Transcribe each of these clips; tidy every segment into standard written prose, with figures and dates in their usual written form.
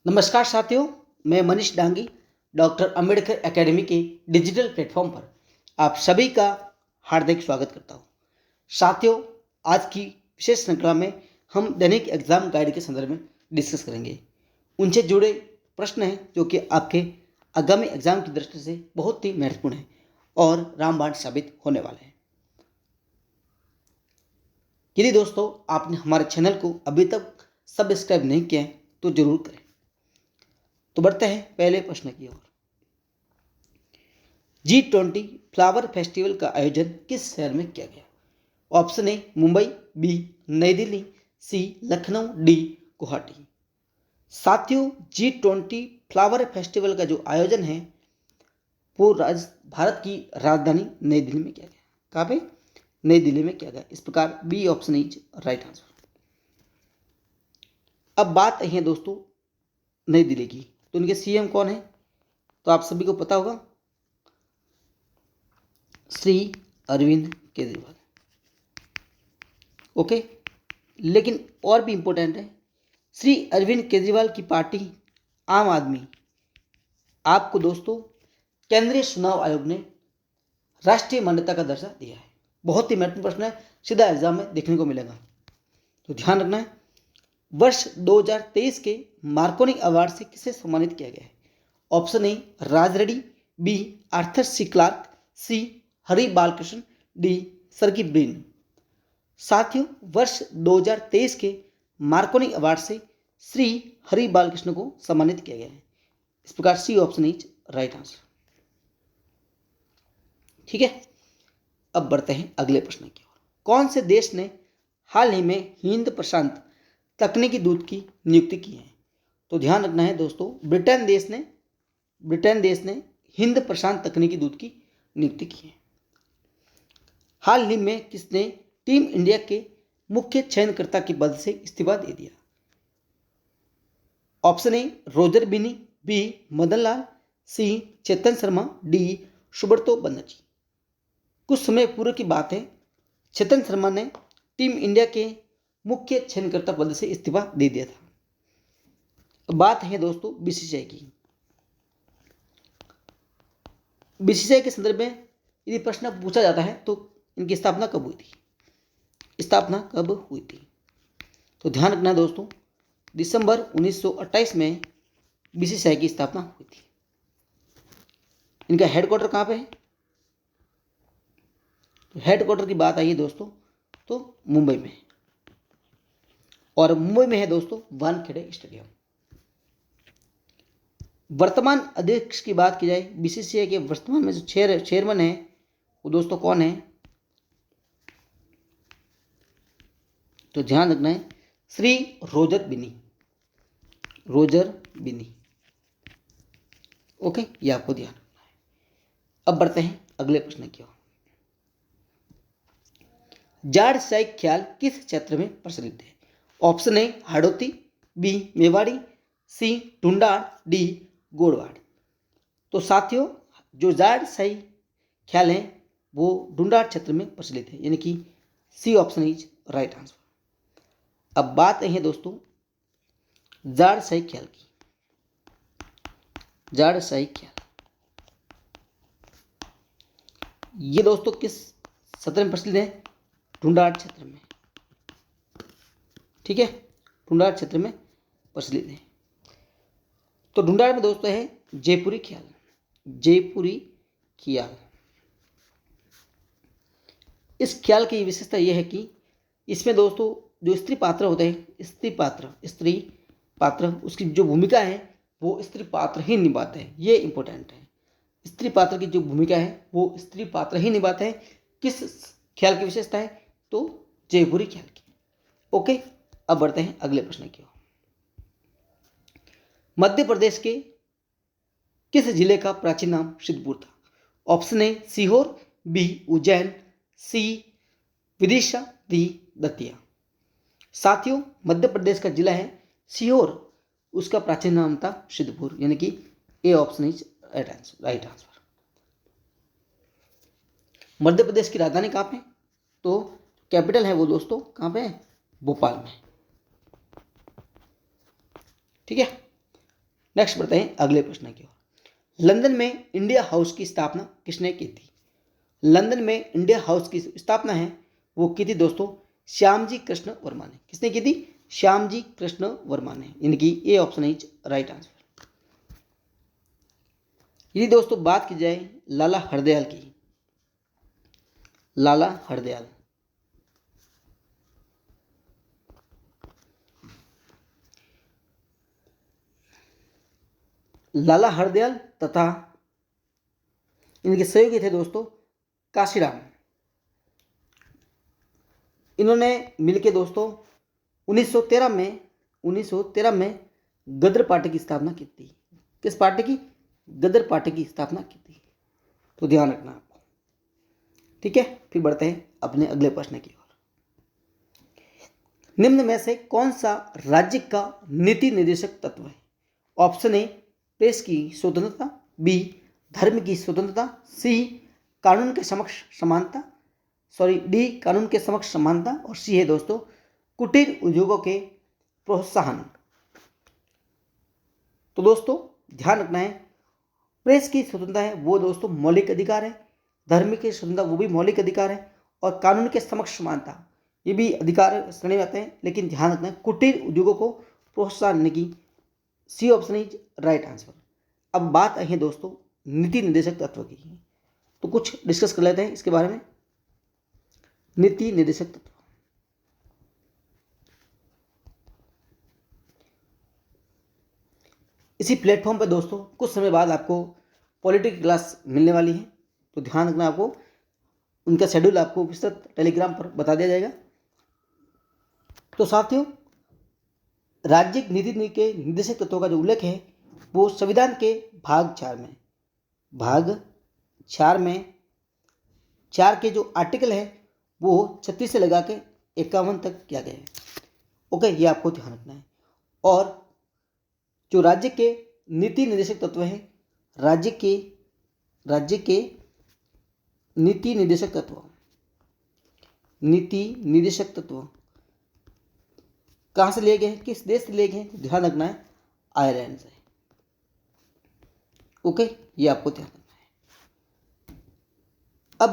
नमस्कार साथियों, मैं मनीष डांगी डॉक्टर अंबेडकर एकेडमी के डिजिटल प्लेटफॉर्म पर आप सभी का हार्दिक स्वागत करता हूं। साथियों, आज की विशेष श्रृंखला में हम दैनिक एग्जाम गाइड के संदर्भ में डिस्कस करेंगे। उनसे जुड़े प्रश्न हैं जो कि आपके आगामी एग्जाम की दृष्टि से बहुत ही महत्वपूर्ण हैं और रामबाण साबित होने वाले हैं। यदि दोस्तों आपने हमारे चैनल को अभी तक सब्सक्राइब नहीं किया है तो जरूर करें। तो बढ़ते हैं पहले प्रश्न की ओर। G20 फ्लावर फेस्टिवल का आयोजन किस शहर में किया गया? ऑप्शन ए मुंबई, बी नई दिल्ली, सी लखनऊ, डी गुवाहाटी। साथियों, G20 फ्लावर फेस्टिवल का जो आयोजन है वो भारत की राजधानी नई दिल्ली में किया गया। कहाँ पे? नई दिल्ली में किया गया। इस प्रकार B option is right answer. अब बात है दोस्तों नई दिल्ली की, तो उनके सीएम कौन है? तो आप सभी को पता होगा, श्री अरविंद केजरीवाल। ओके, लेकिन और भी इंपॉर्टेंट है, श्री अरविंद केजरीवाल की पार्टी आम आदमी आपको दोस्तों केंद्रीय चुनाव आयोग ने राष्ट्रीय मान्यता का दर्जा दिया है। बहुत ही महत्वपूर्ण प्रश्न है, सीधा एग्जाम में देखने को मिलेगा, तो ध्यान रखना है। वर्ष 2023 के मार्कोनी अवार्ड से किसे सम्मानित किया गया है? Option A Raj Reddy, B Arthur C Clarke, C Hari Balakrishna, D Sergey Brin. साथियों, वर्ष 2023 के मार्कोनी अवार्ड से श्री हरि बालकृष्ण को सम्मानित किया गया है। इस प्रकार C option is right answer. ठीक है, अब बढ़ते हैं अगले प्रश्न की ओर। कौन से देश ने हाल ही में हिंद प्रशांत तकनीकी दूत की नियुक्ति की है? तो ध्यान रखना है दोस्तों, ब्रिटेन देश ने हिंद प्रशांत तकनीकी दूत की नियुक्ति की है। हाल ही में किसने टीम इंडिया के मुख्य चयनकर्ता के पद से इस्तीफा दे दिया? Option A Roger Binny, B Madan Lal, C Chetan Sharma, D Subroto Banerjee. कुछ समय पूर्व की बात है, चेतन शर्मा ने टीम इंडिया के मुख्य चयनकर्ता पद से इस्तीफा दे दिया था। बात है दोस्तों बीसीसीआई की। बीसीसीआई के संदर्भ में यदि प्रश्न पूछा जाता है तो इनकी स्थापना कब हुई थी? तो ध्यान रखना दोस्तों, दिसंबर 1928 में बीसीसीआई की स्थापना हुई थी। इनका हेडक्वार्टर कहाँ पे है? तो हेडक्वार्टर की बात आई है दोस्तों तो मुंबई में, और मुंबई में है दोस्तों वानखेड़े स्टेडियम। वर्तमान अध्यक्ष की बात की जाए, बीसीसीआई के वर्तमान में जो चेयरमैन है वो दोस्तों कौन है? तो ध्यान रखना है, श्री रोजर बिनी। ओके, ये आपको ध्यान रखना है। अब बढ़ते हैं अगले प्रश्न की ओर। जाट शाही ख्याल किस क्षेत्र में प्रचलित है? Option A Hadoti, B Mewari, C Dhundhar, D Godwar. तो साथियों, जो जाट शाही ख्याल है वो डुंडार क्षेत्र में प्रचलित है, यानी कि C option is right answer. अब बात है दोस्तों जाट शाही ख्याल की। जाट शाही ख्याल ये दोस्तों किस क्षेत्र में प्रचलित है? ढूंढाड़ क्षेत्र में। ठीक है, ढूंढाड़ क्षेत्र में प्रचलित है। तो ढूंढाड़ में दोस्तों है जयपुरी ख्याल। इस ख्याल की विशेषता यह है कि इसमें दोस्तों जो स्त्री पात्र होते हैं, स्त्री पात्र उसकी जो भूमिका है वो स्त्री पात्र ही निभाते हैं। ये इंपॉर्टेंट है, स्त्री पात्र की जो भूमिका है वो स्त्री पात्र ही निभाते हैं। किस ख्याल की विशेषता है? तो जयपुरी ख्याल की। ओके, अब बढ़ते हैं अगले प्रश्न की ओर। मध्य प्रदेश के किस जिले का प्राचीन नाम सिद्धपुर था? Option A Sehore, B Ujjain, C Vidisha, D Datia. साथियों, मध्य प्रदेश का जिला है सीहोर, उसका प्राचीन नाम था सिद्धपुर, यानी कि A option is right answer. Madhya Pradesh की राजधानी कहाँ पे? तो कैपिटल है वो दोस्तों कहाँ पे है? भोपाल में। ठीक है, नेक्स्ट बढ़ते हैं अगले प्रश्न की ओर। लंदन में इंडिया हाउस की स्थापना किसने की थी? लंदन में इंडिया हाउस की स्थापना है वो की थी दोस्तों श्यामजी कृष्ण वर्मा ने। किसने की थी? श्यामजी कृष्ण वर्मा ने। इनकी ए ऑप्शन इज राइट आंसर। यदि दोस्तों बात की जाए लाला हरदयाल की, लाला हरदयाल, लाला हरदयाल तथा इनके सहयोगी थे दोस्तों काशीराम। इन्होंने मिलकर दोस्तों 1913 में गदर पार्टी की स्थापना की थी। किस पार्टी की? गदर पार्टी की स्थापना की थी। तो ध्यान रखना आपको, ठीक है। फिर बढ़ते हैं अपने अगले प्रश्न की ओर। निम्न में से कौन सा राज्य का नीति निर्देशक तत्व है? ऑप्शन ए प्रेस की स्वतंत्रता, बी धर्म की स्वतंत्रता, सी कानून के समक्ष समानता, डी कानून के समक्ष समानता, और सी है दोस्तों कुटीर उद्योगों के प्रोत्साहन। तो दोस्तों ध्यान रखना है, प्रेस की स्वतंत्रता है वो दोस्तों मौलिक अधिकार है, धर्म की स्वतंत्रता वो भी मौलिक अधिकार है, और कानून के समक्ष समानता ये भी अधिकार श्रेणी में आते हैं। लेकिन ध्यान रखना है कुटीर उद्योगों को प्रोत्साहन देने की, C option is right answer. अब बात आई है दोस्तों नीति निर्देशक तत्व की, तो कुछ डिस्कस कर लेते हैं इसके बारे में। नीति निर्देशक तत्व, इसी प्लेटफॉर्म पर दोस्तों कुछ समय बाद आपको पॉलिटिक्स क्लास मिलने वाली है, तो ध्यान रखना आपको, उनका शेड्यूल आपको विस्तृत टेलीग्राम पर बता दिया जाएगा। तो साथियों राज्य नीति के निर्देशक तत्वों का जो उल्लेख है वो संविधान के भाग 4 में 4 के जो आर्टिकल है वो 36 से लगा के 51 तक किया गया है। ओके, ये आपको ध्यान रखना है। और जो राज्य के नीति निर्देशक तत्व है, राज्य के नीति निर्देशक तत्व कहाँ से लिए गए हैं, किस देश से लिए गए हैं? ध्यान रखना है आयरलैंड से। ओके, ये आपको ध्यान रखना है। अब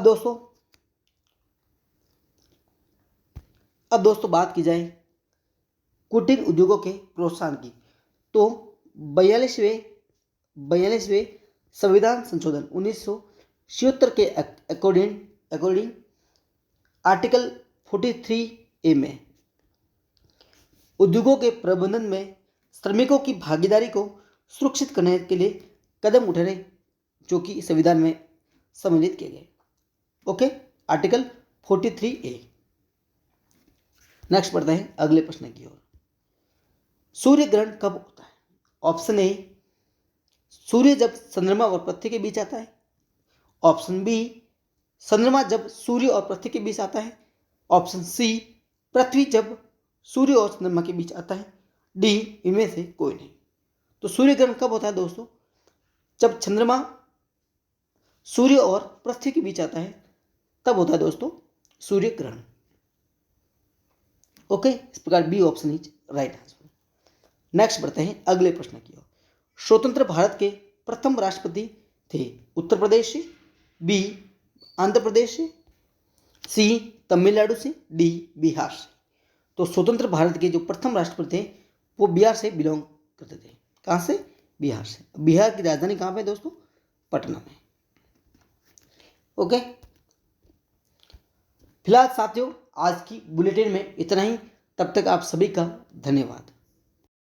दोस्तों बात की जाए कुटीर उद्योगों के प्रोत्साहन की, तो 42वें संविधान संशोधन 1976 के अकॉर्डिंग आर्टिकल 43A में उद्योगों के प्रबंधन में श्रमिकों की भागीदारी को सुरक्षित करने के लिए कदम उठाने जो कि संविधान में सम्मिलित किए गए। Okay, article 43A। नेक्स्ट बढ़ते हैं अगले प्रश्न की ओर। सूर्य ग्रहण कब होता है? ऑप्शन ए सूर्य जब चंद्रमा और पृथ्वी के बीच आता है, ऑप्शन बी चंद्रमा जब सूर्य और पृथ्वी के बीच आता है, ऑप्शन सी पृथ्वी जब सूर्य और चंद्रमा के बीच आता है, डी इनमें से कोई नहीं। तो सूर्य ग्रहण कब होता है दोस्तों? जब चंद्रमा सूर्य और पृथ्वी के बीच आता है तब होता है दोस्तों सूर्य ग्रहण। ओके, इस प्रकार B option is right answer. Next बढ़ते हैं अगले प्रश्न की ओर। स्वतंत्र भारत के प्रथम राष्ट्रपति थे उत्तर प्रदेश से, बी आंध्र प्रदेश से, सी तमिलनाडु से, डी बिहार से। तो स्वतंत्र भारत के जो प्रथम राष्ट्रपति थे वो बिहार से बिलोंग करते थे। कहाँ से? बिहार से। बिहार की राजधानी कहाँ पे दोस्तों? पटना में। ओके, फिलहाल साथियों आज की बुलेटिन में इतना ही। तब तक आप सभी का धन्यवाद।